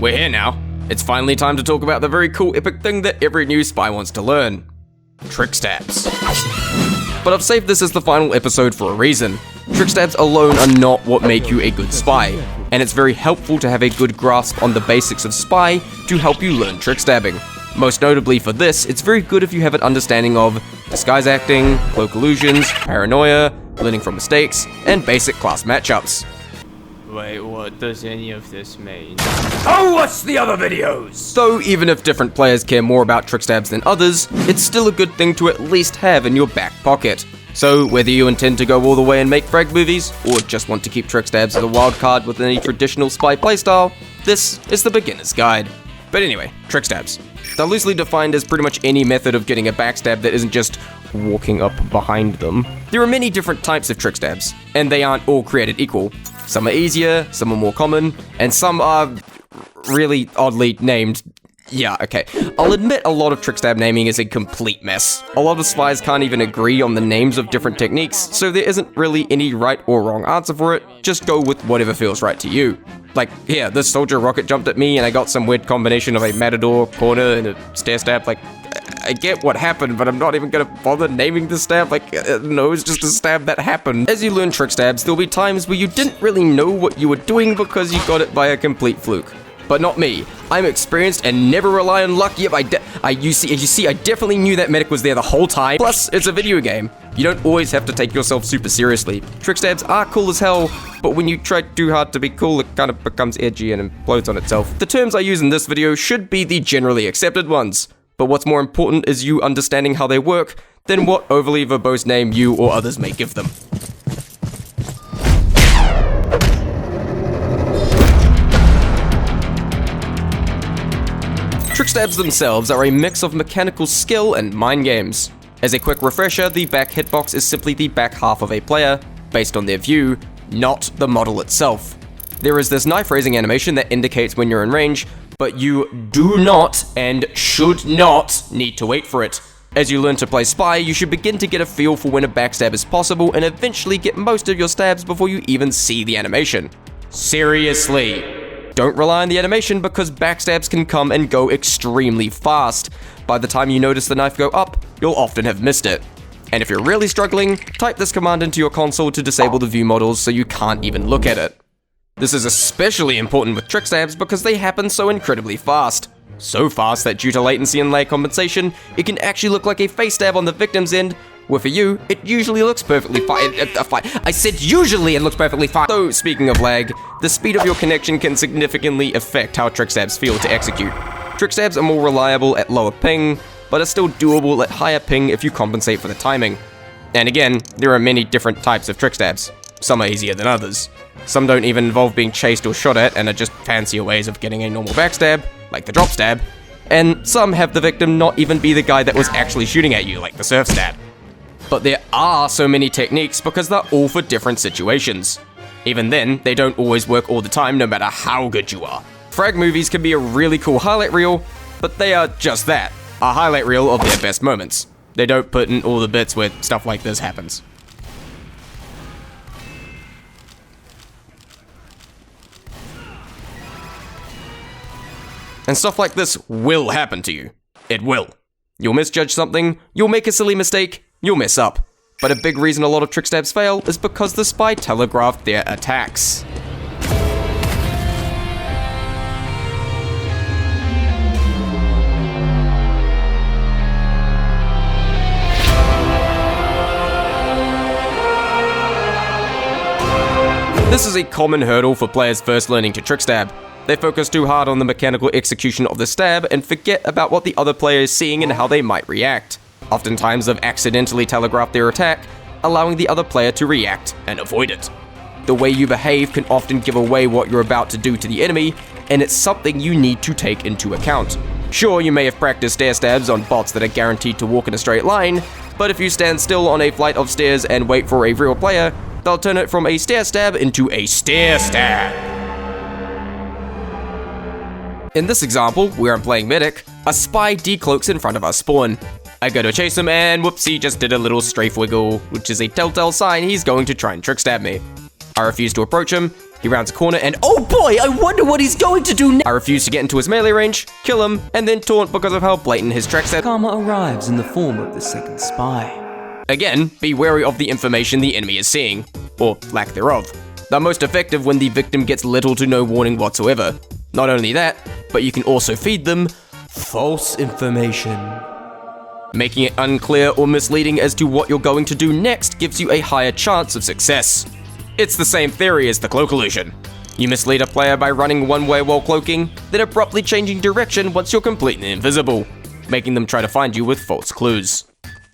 we're here now. It's finally time to talk about the very cool epic thing that every new spy wants to learn. Trickstabs. But I've saved this as the final episode for a reason. Trickstabs alone are not what make you a good spy, and it's very helpful to have a good grasp on the basics of spy to help you learn trickstabbing. Most notably for this, it's very good if you have an understanding of disguise acting, cloak illusions, paranoia, learning from mistakes, and basic class matchups. Wait, what does any of this mean? Oh, watch the other videos! Though even if different players care more about trickstabs than others, it's still a good thing to at least have in your back pocket. So whether you intend to go all the way and make frag movies, or just want to keep trickstabs as a wild card within any traditional spy playstyle, this is the beginner's guide. But anyway, trickstabs. They're loosely defined as pretty much any method of getting a backstab that isn't just walking up behind them. There are many different types of trickstabs, and they aren't all created equal. Some are easier, some are more common, and some are really oddly named. Yeah, okay. I'll admit a lot of trickstab naming is a complete mess. A lot of spies can't even agree on the names of different techniques, so there isn't really any right or wrong answer for it. Just go with whatever feels right to you. Like, here, this soldier rocket jumped at me and I got some weird combination of a matador, corner, and a stair stab. Like, I get what happened, but I'm not even gonna bother naming the stab. Like, no, it's just a stab that happened. As you learn trickstabs, there'll be times where you didn't really know what you were doing because you got it by a complete fluke. But not me. I'm experienced and never rely on luck. Yep, you see, I definitely knew that medic was there the whole time. Plus, it's a video game. You don't always have to take yourself super seriously. Trickstabs are cool as hell, but when you try too hard to be cool, it kind of becomes edgy and implodes on itself. The terms I use in this video should be the generally accepted ones, but what's more important is you understanding how they work than what overly verbose name you or others may give them. Trickstabs themselves are a mix of mechanical skill and mind games. As a quick refresher, the back hitbox is simply the back half of a player, based on their view, not the model itself. There is this knife raising animation that indicates when you're in range, but you do not and should not need to wait for it. As you learn to play spy, you should begin to get a feel for when a backstab is possible and eventually get most of your stabs before you even see the animation. Seriously. Don't rely on the animation because backstabs can come and go extremely fast. By the time you notice the knife go up, you'll often have missed it. And if you're really struggling, type this command into your console to disable the view models so you can't even look at it. This is especially important with trickstabs because they happen so incredibly fast. So fast that due to latency and lag compensation, it can actually look like a face stab on the victim's end, where for you, it usually looks perfectly fine. I said usually it looks perfectly fine. So, speaking of lag, the speed of your connection can significantly affect how trickstabs feel to execute. Trickstabs are more reliable at lower ping, but are still doable at higher ping if you compensate for the timing. And again, there are many different types of trickstabs. Some are easier than others. Some don't even involve being chased or shot at and are just fancier ways of getting a normal backstab, like the drop stab. And some have the victim not even be the guy that was actually shooting at you, like the surf stab. But there are so many techniques because they're all for different situations. Even then, they don't always work all the time no matter how good you are. Frag movies can be a really cool highlight reel, but they are just that, a highlight reel of their best moments. They don't put in all the bits where stuff like this happens. And stuff like this will happen to you. It will. You'll misjudge something, you'll make a silly mistake, you'll mess up. But a big reason a lot of trickstabs fail is because the spy telegraphed their attacks. This is a common hurdle for players first learning to trickstab. They focus too hard on the mechanical execution of the stab and forget about what the other player is seeing and how they might react. Oftentimes they've accidentally telegraphed their attack, allowing the other player to react and avoid it. The way you behave can often give away what you're about to do to the enemy, and it's something you need to take into account. Sure, you may have practiced stair stabs on bots that are guaranteed to walk in a straight line, but if you stand still on a flight of stairs and wait for a real player, they'll turn it from a stair stab into a stair stab. In this example, where I'm playing medic, a spy decloaks in front of our spawn. I go to chase him and whoops, he just did a little strafe wiggle, which is a telltale sign he's going to try and trickstab me. I refuse to approach him, He rounds a corner and oh boy, I wonder what he's going to do now. I refuse to get into his melee range, kill him, and then taunt because of how blatant his Trickstab Karma arrives in the form of the second spy. Again, be wary of the information the enemy is seeing, or lack thereof. They're most effective when the victim gets little to no warning whatsoever. Not only that, but you can also feed them false information. Making it unclear or misleading as to what you're going to do next gives you a higher chance of success. It's the same theory as the cloak illusion. You mislead a player by running one way while cloaking, then abruptly changing direction once you're completely invisible, making them try to find you with false clues.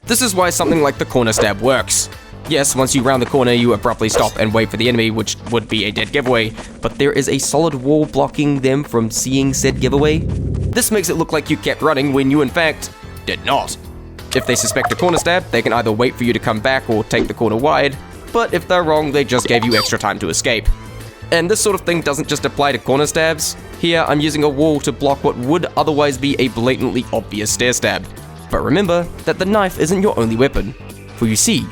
This is why something like the corner stab works. Yes, once you round the corner, you abruptly stop and wait for the enemy, which would be a dead giveaway, but there is a solid wall blocking them from seeing said giveaway. This makes it look like you kept running when you in fact did not. If they suspect a corner stab, they can either wait for you to come back or take the corner wide, but if they're wrong, they just gave you extra time to escape. And this sort of thing doesn't just apply to corner stabs. Here, I'm using a wall to block what would otherwise be a blatantly obvious stair stab. But remember that the knife isn't your only weapon, for you see,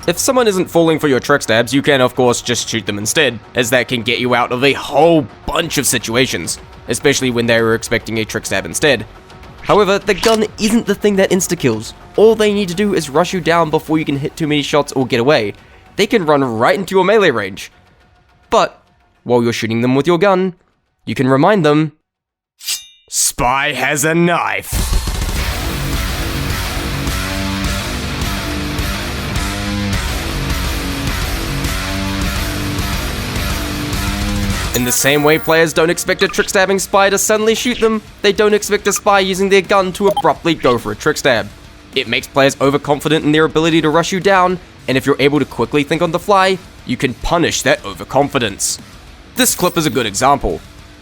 if someone isn't falling for your Trickstabs, you can of course just shoot them instead, as that can get you out of a whole bunch of situations, especially when they were expecting a Trickstab instead. However, the gun isn't the thing that insta-kills. All they need to do is rush you down before you can hit too many shots or get away. They can run right into your melee range. But, while you're shooting them with your gun, you can remind them, Spy has a knife! In the same way players don't expect a trickstabbing spy to suddenly shoot them, they don't expect a spy using their gun to abruptly go for a trickstab. It makes players overconfident in their ability to rush you down, and if you're able to quickly think on the fly, you can punish that overconfidence. This clip is a good example.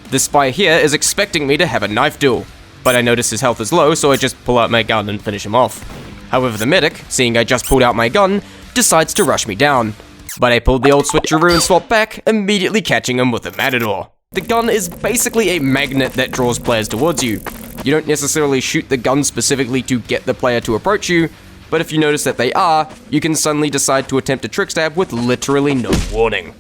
This spy here is expecting me to have a knife duel, but I notice his health is low, so I just pull out my gun and finish him off. However, the medic, seeing I just pulled out my gun, decides to rush me down. But I pulled the old switcheroo and swapped back, immediately catching him with a matador. The gun is basically a magnet that draws players towards you. You don't necessarily shoot the gun specifically to get the player to approach you, but if you notice that they are, you can suddenly decide to attempt a trickstab with literally no warning.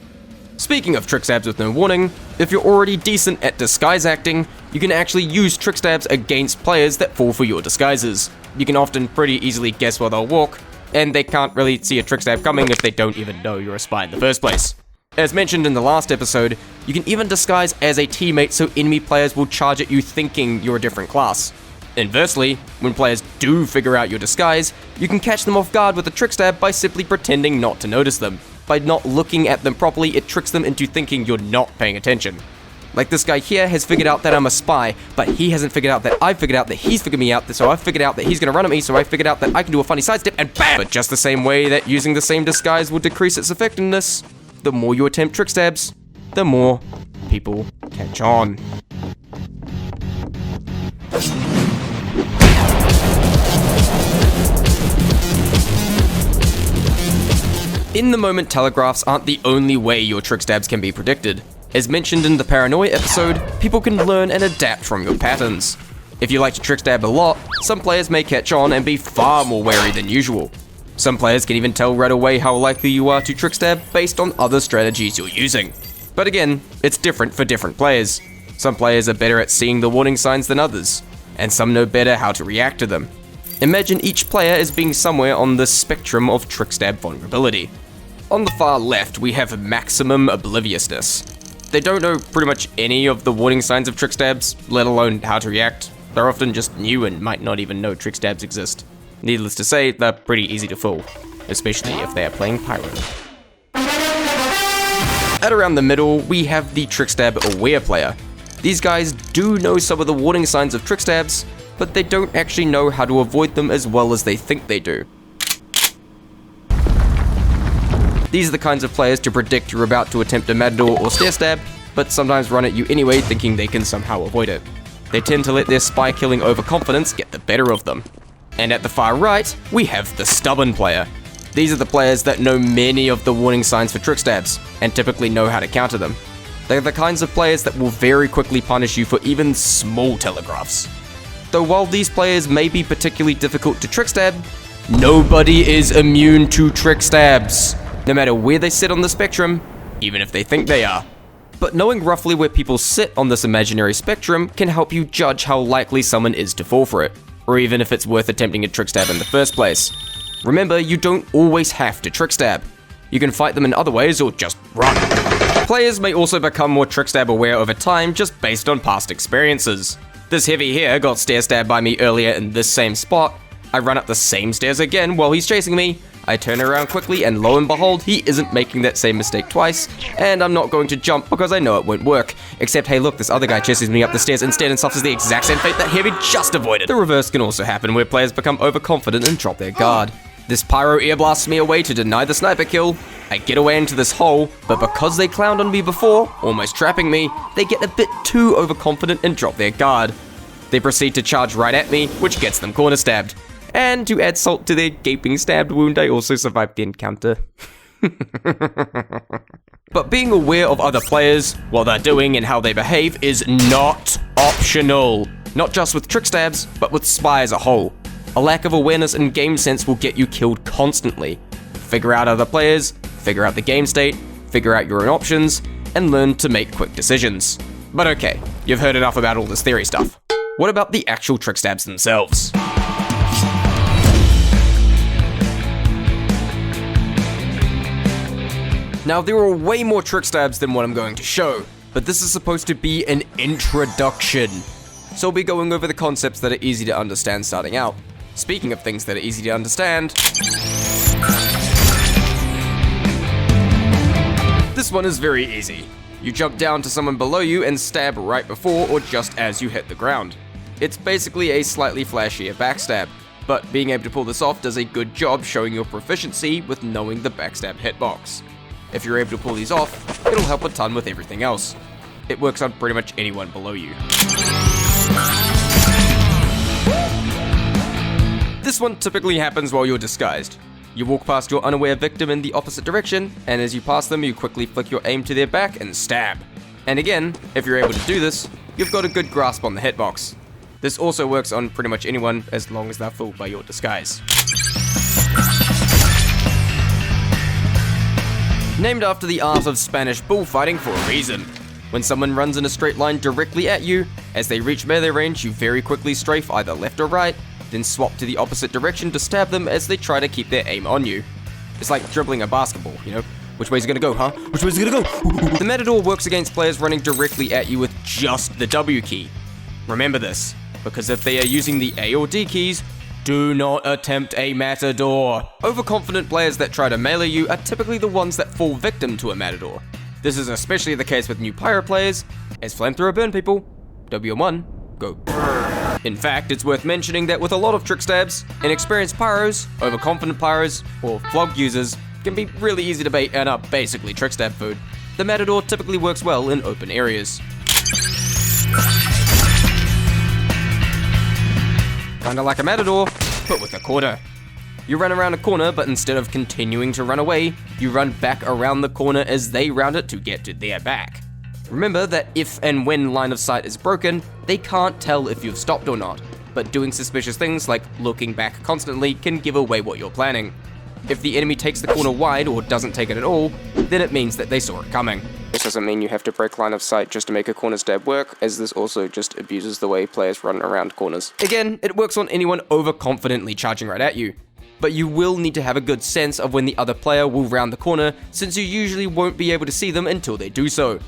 Speaking of trickstabs with no warning, if you're already decent at disguise acting, you can actually use trickstabs against players that fall for your disguises. You can often pretty easily guess where they'll walk, and they can't really see a trickstab coming if they don't even know you're a spy in the first place. As mentioned in the last episode, you can even disguise as a teammate so enemy players will charge at you thinking you're a different class. Inversely, when players do figure out your disguise, you can catch them off guard with a trickstab by simply pretending not to notice them. By not looking at them properly, it tricks them into thinking you're not paying attention. Like this guy here has figured out that I'm a spy, but he hasn't figured out that I've figured out that he's figured me out, so I've figured out that he's gonna run at me, so I figured out that I can do a funny sidestep, and BAM! But just the same way that using the same disguise will decrease its effectiveness, the more you attempt trickstabs, the more people catch on. In the moment, telegraphs aren't the only way your trickstabs can be predicted. As mentioned in the Paranoia episode, people can learn and adapt from your patterns. If you like to trickstab a lot, some players may catch on and be far more wary than usual. Some players can even tell right away how likely you are to trickstab based on other strategies you're using. But again, it's different for different players. Some players are better at seeing the warning signs than others, and some know better how to react to them. Imagine each player as being somewhere on the spectrum of trickstab vulnerability. On the far left, we have maximum obliviousness. They don't know pretty much any of the warning signs of trickstabs, let alone how to react. They're often just new and might not even know trickstabs exist. Needless to say, they're pretty easy to fool, especially if they are playing Pyro. At around the middle, we have the trickstab aware player. These guys do know some of the warning signs of trickstabs, but they don't actually know how to avoid them as well as they think they do. These are the kinds of players to predict you're about to attempt a matador or stair stab, but sometimes run at you anyway thinking they can somehow avoid it. They tend to let their spy-killing overconfidence get the better of them. And at the far right, we have the stubborn player. These are the players that know many of the warning signs for trickstabs, and typically know how to counter them. They're the kinds of players that will very quickly punish you for even small telegraphs. Though while these players may be particularly difficult to trickstab, nobody is immune to trickstabs, no matter where they sit on the spectrum, even if they think they are. But knowing roughly where people sit on this imaginary spectrum can help you judge how likely someone is to fall for it, or even if it's worth attempting a trickstab in the first place. Remember, you don't always have to trickstab. You can fight them in other ways or just run. Players may also become more trickstab aware over time just based on past experiences. This heavy here got stair stabbed by me earlier in this same spot. I run up the same stairs again while he's chasing me. I turn around quickly and lo and behold, he isn't making that same mistake twice, and I'm not going to jump because I know it won't work. Except, hey look, this other guy chases me up the stairs instead and suffers the exact same fate that Heavy just avoided. The reverse can also happen where players become overconfident and drop their guard. This pyro air blasts me away to deny the sniper kill. I get away into this hole, but because they clowned on me before, almost trapping me, they get a bit too overconfident and drop their guard. They proceed to charge right at me, which gets them corner stabbed. And to add salt to their gaping stabbed wound, I also survived the encounter. But being aware of other players, what they're doing and how they behave is not optional. Not just with trickstabs, but with spy as a whole. A lack of awareness and game sense will get you killed constantly. Figure out other players, figure out the game state, figure out your own options, and learn to make quick decisions. But okay, you've heard enough about all this theory stuff. What about the actual trickstabs themselves? Now, there are way more trickstabs than what I'm going to show, but this is supposed to be an introduction. So I'll be going over the concepts that are easy to understand starting out. Speaking of things that are easy to understand, this one is very easy. You jump down to someone below you and stab right before or just as you hit the ground. It's basically a slightly flashier backstab, but being able to pull this off does a good job showing your proficiency with knowing the backstab hitbox. If you're able to pull these off, it'll help a ton with everything else. It works on pretty much anyone below you. This one typically happens while you're disguised. You walk past your unaware victim in the opposite direction, and as you pass them, you quickly flick your aim to their back and stab. And again, if you're able to do this, you've got a good grasp on the hitbox. This also works on pretty much anyone as long as they're fooled by your disguise. Named after the art of Spanish bullfighting for a reason. When someone runs in a straight line directly at you, as they reach melee range, you very quickly strafe either left or right, then swap to the opposite direction to stab them as they try to keep their aim on you. It's like dribbling a basketball, you know? Which way's it gonna go, huh? Which way's it gonna go? The Matador works against players running directly at you with just the W key. Remember this, because if they are using the A or D keys, do not attempt a Matador. Overconfident players that try to melee you are typically the ones that fall victim to a Matador. This is especially the case with new pyro players, as flamethrower burn people, W1, go. In fact, it's worth mentioning that with a lot of trickstabs, inexperienced pyros, overconfident pyros, or flog users can be really easy to bait and are basically trickstab food. The Matador typically works well in open areas. Kinda like a Matador, but with a quarter. You run around a corner, but instead of continuing to run away, you run back around the corner as they round it to get to their back. Remember that if and when line of sight is broken, they can't tell if you've stopped or not, but doing suspicious things like looking back constantly can give away what you're planning. If the enemy takes the corner wide or doesn't take it at all, then it means that they saw it coming. This doesn't mean you have to break line of sight just to make a corner stab work, as this also just abuses the way players run around corners. Again, it works on anyone overconfidently charging right at you, but you will need to have a good sense of when the other player will round the corner, since you usually won't be able to see them until they do so.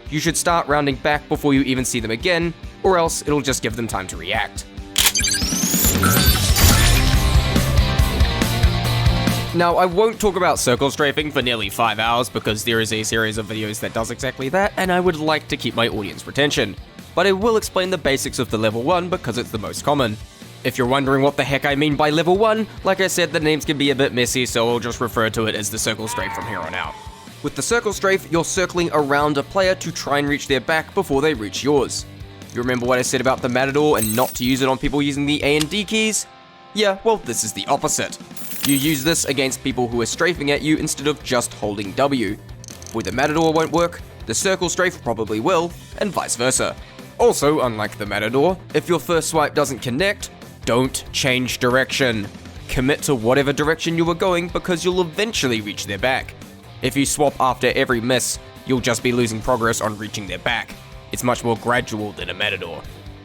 You should start rounding back before you even see them again, or else it'll just give them time to react. Now, I won't talk about circle strafing for nearly 5 hours because there is a series of videos that does exactly that, and I would like to keep my audience retention. But I will explain the basics of the level 1 because it's the most common. If you're wondering what the heck I mean by level 1, like I said, the names can be a bit messy, so I'll just refer to it as the circle strafe from here on out. With the circle strafe, you're circling around a player to try and reach their back before they reach yours. You remember what I said about the Matador and not to use it on people using the A and D keys? Yeah, well, this is the opposite. You use this against people who are strafing at you instead of just holding W. Where the Matador won't work, the circle strafe probably will, and vice versa. Also, unlike the Matador, if your first swipe doesn't connect, don't change direction. Commit to whatever direction you were going because you'll eventually reach their back. If you swap after every miss, you'll just be losing progress on reaching their back. It's much more gradual than a Matador.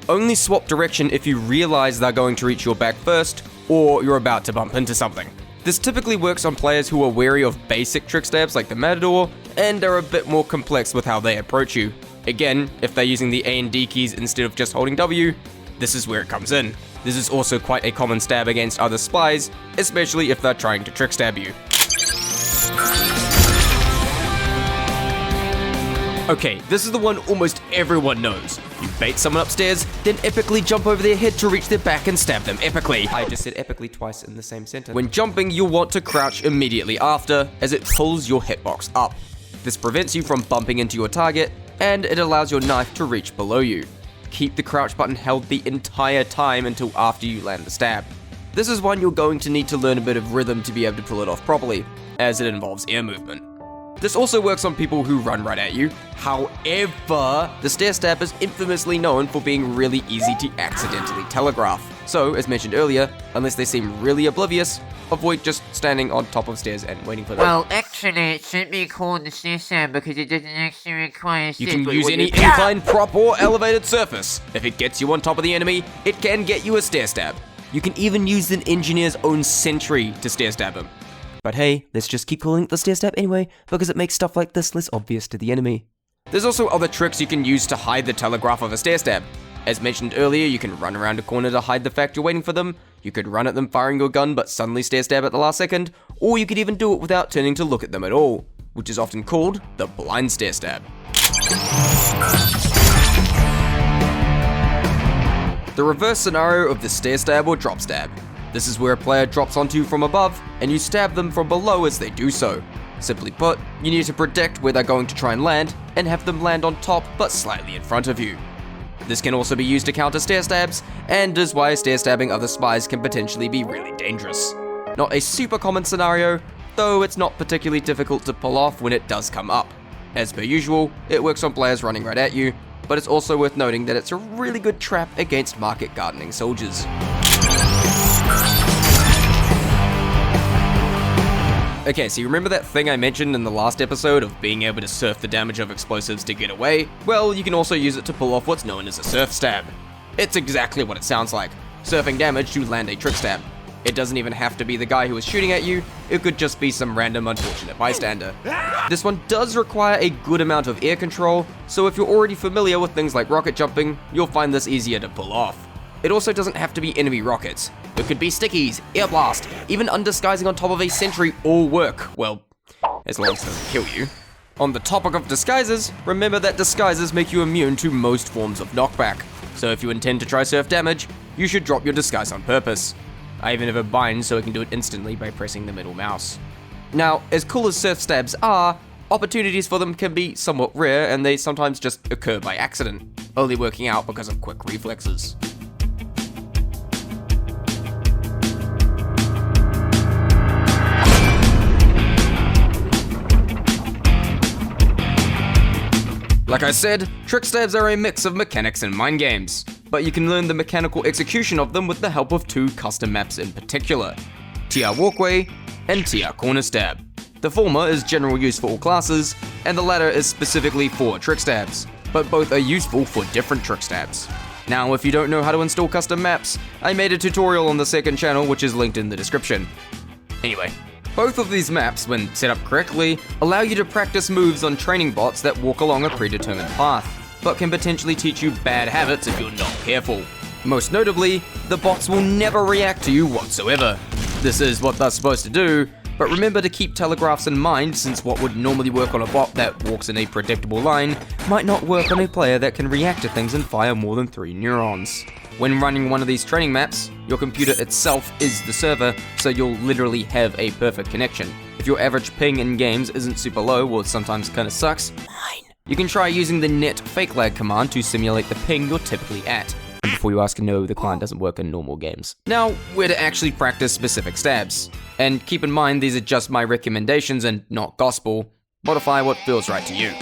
Only swap direction if you realize they're going to reach your back first, or you're about to bump into something. This typically works on players who are wary of basic trick stabs like the Matador, and are a bit more complex with how they approach you. Again, if they're using the A and D keys instead of just holding W, this is where it comes in. This is also quite a common stab against other spies, especially if they're trying to trick stab you. Okay, this is the one almost everyone knows. You bait someone upstairs, then epically jump over their head to reach their back and stab them epically. I just said epically twice in the same sentence. When jumping, you'll want to crouch immediately after, as it pulls your hitbox up. This prevents you from bumping into your target, and it allows your knife to reach below you. Keep the crouch button held the entire time until after you land the stab. This is one you're going to need to learn a bit of rhythm to be able to pull it off properly, as it involves air movement. This also works on people who run right at you. However, the stair stab is infamously known for being really easy to accidentally telegraph. So, as mentioned earlier, unless they seem really oblivious, avoid just standing on top of stairs and waiting for them. Well, actually, it should be called the stair stab because it doesn't actually require You can use any inclined prop or elevated surface. If it gets you on top of the enemy, it can get you a stair stab. You can even use an engineer's own sentry to stair stab him. But hey, let's just keep calling it the stair stab anyway, because it makes stuff like this less obvious to the enemy. There's also other tricks you can use to hide the telegraph of a stair stab. As mentioned earlier, you can run around a corner to hide the fact you're waiting for them, you could run at them firing your gun but suddenly stair stab at the last second, or you could even do it without turning to look at them at all, which is often called the blind stair stab. The reverse scenario of the stair stab or drop stab. This is where a player drops onto you from above, and you stab them from below as they do so. Simply put, you need to predict where they're going to try and land, and have them land on top but slightly in front of you. This can also be used to counter stair stabs, and is why stair stabbing other spies can potentially be really dangerous. Not a super common scenario, though it's not particularly difficult to pull off when it does come up. As per usual, it works on players running right at you, but it's also worth noting that it's a really good trap against market gardening soldiers. Okay, so you remember that thing I mentioned in the last episode of being able to surf the damage of explosives to get away? Well, you can also use it to pull off what's known as a surf stab. It's exactly what it sounds like, surfing damage to land a trick stab. It doesn't even have to be the guy who is shooting at you, it could just be some random unfortunate bystander. This one does require a good amount of air control, so if you're already familiar with things like rocket jumping, you'll find this easier to pull off. It also doesn't have to be enemy rockets. It could be stickies, air blast, even undisguising on top of a sentry all work. Well, as long as it doesn't kill you. On the topic of disguises, remember that disguises make you immune to most forms of knockback. So if you intend to try surf damage, you should drop your disguise on purpose. I even have a bind so I can do it instantly by pressing the middle mouse. Now, as cool as surf stabs are, opportunities for them can be somewhat rare and they sometimes just occur by accident, only working out because of quick reflexes. Like I said, trick stabs are a mix of mechanics and mind games, but you can learn the mechanical execution of them with the help of two custom maps in particular, TR Walkway and TR Corner Stab. The former is general use for all classes, and the latter is specifically for trick stabs, but both are useful for different trick stabs. Now, if you don't know how to install custom maps, I made a tutorial on the second channel which is linked in the description. Anyway, both of these maps, when set up correctly, allow you to practice moves on training bots that walk along a predetermined path, but can potentially teach you bad habits if you're not careful. Most notably, the bots will never react to you whatsoever. This is what they're supposed to do, but remember to keep telegraphs in mind since what would normally work on a bot that walks in a predictable line might not work on a player that can react to things and fire more than 3 neurons. When running one of these training maps, your computer itself is the server, so you'll literally have a perfect connection. If your average ping in games isn't super low, or sometimes kinda sucks, you can try using the net fake lag command to simulate the ping you're typically at. And before you ask, no, the client doesn't work in normal games. Now, where to actually practice specific stabs. And keep in mind these are just my recommendations and not gospel. Modify what feels right to you.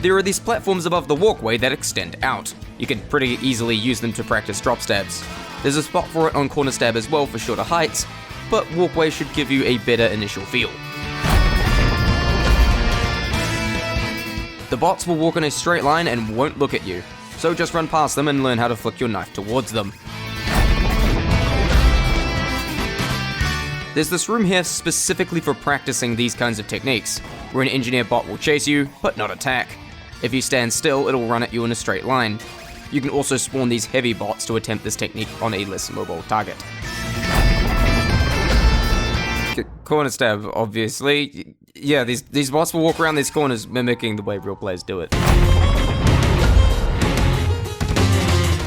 There are these platforms above the walkway that extend out. You can pretty easily use them to practice drop stabs. There's a spot for it on corner stab as well for shorter heights, but walkway should give you a better initial feel. The bots will walk in a straight line and won't look at you, so just run past them and learn how to flick your knife towards them. There's this room here specifically for practicing these kinds of techniques, where an engineer bot will chase you, but not attack. If you stand still, it'll run at you in a straight line. You can also spawn these heavy bots to attempt this technique on a less mobile target. Corner stab, obviously. Yeah, these bots will walk around these corners mimicking the way real players do it.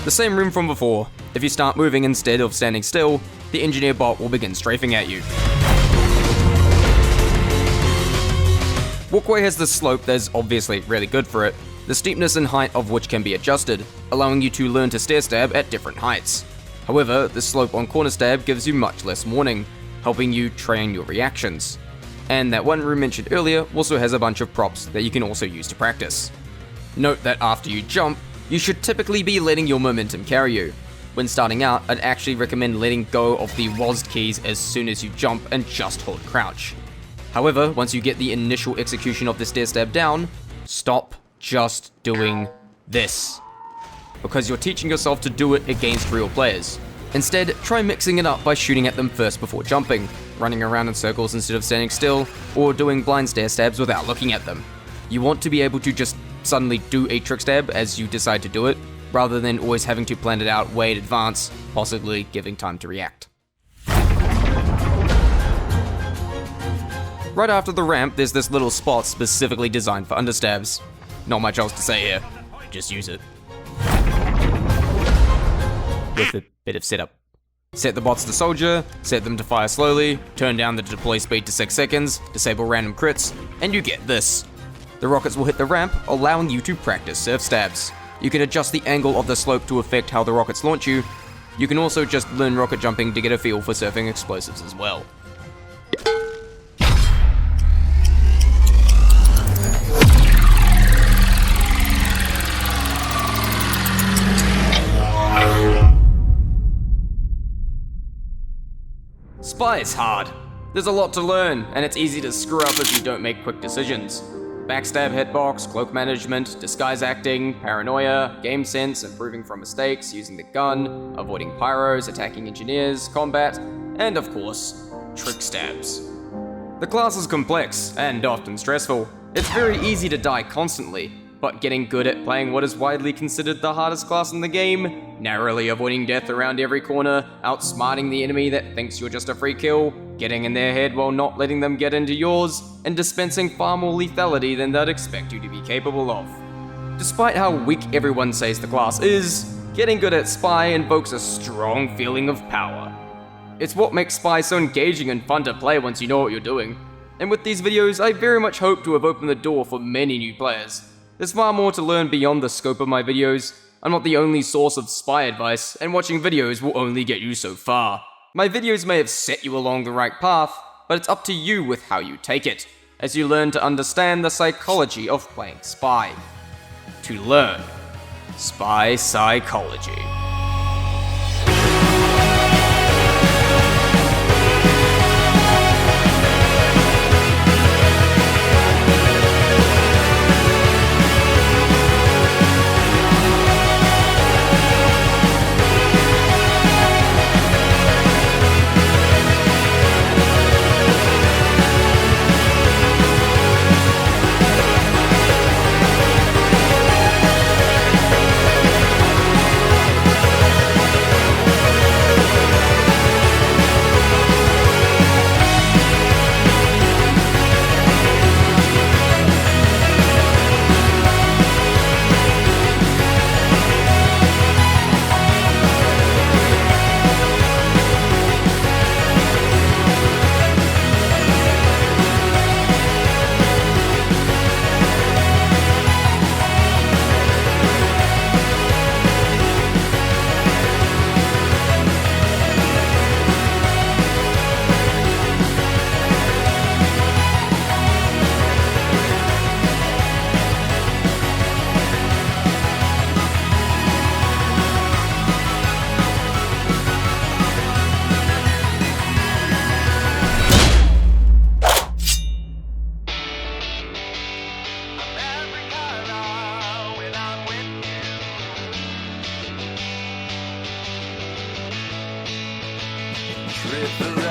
The same room from before. If you start moving instead of standing still, the engineer bot will begin strafing at you. Walkway has this slope that is obviously really good for it, the steepness and height of which can be adjusted, allowing you to learn to stair stab at different heights. However, the slope on corner stab gives you much less warning, helping you train your reactions. And that one room mentioned earlier also has a bunch of props that you can also use to practice. Note that after you jump, you should typically be letting your momentum carry you. When starting out, I'd actually recommend letting go of the WASD keys as soon as you jump and just hold crouch. However, once you get the initial execution of the stair stab down, stop just doing this, because you're teaching yourself to do it against real players. Instead, try mixing it up by shooting at them first before jumping, running around in circles instead of standing still, or doing blind stair stabs without looking at them. You want to be able to just suddenly do a trick stab as you decide to do it, rather than always having to plan it out way in advance, possibly giving time to react. Right after the ramp, there's this little spot specifically designed for understabs. Not much else to say here, just use it. With a bit of setup. Set the bots to soldier, set them to fire slowly, turn down the deploy speed to 6 seconds, disable random crits, and you get this. The rockets will hit the ramp, allowing you to practice surf stabs. You can adjust the angle of the slope to affect how the rockets launch you. You can also just learn rocket jumping to get a feel for surfing explosives as well. Spy is hard. There's a lot to learn, and it's easy to screw up if you don't make quick decisions. Backstab hitbox, cloak management, disguise acting, paranoia, game sense, improving from mistakes, using the gun, avoiding pyros, attacking engineers, combat, and of course, trick stabs. The class is complex and often stressful. It's very easy to die constantly, but getting good at playing what is widely considered the hardest class in the game, narrowly avoiding death around every corner, outsmarting the enemy that thinks you're just a free kill, getting in their head while not letting them get into yours, and dispensing far more lethality than they'd expect you to be capable of. Despite how weak everyone says the class is, getting good at Spy invokes a strong feeling of power. It's what makes Spy so engaging and fun to play once you know what you're doing. And with these videos, I very much hope to have opened the door for many new players. There's far more to learn beyond the scope of my videos. I'm not the only source of spy advice, and watching videos will only get you so far. My videos may have set you along the right path, but it's up to you with how you take it, as you learn to understand the psychology of playing Spy. To learn Spy Psychology. believe.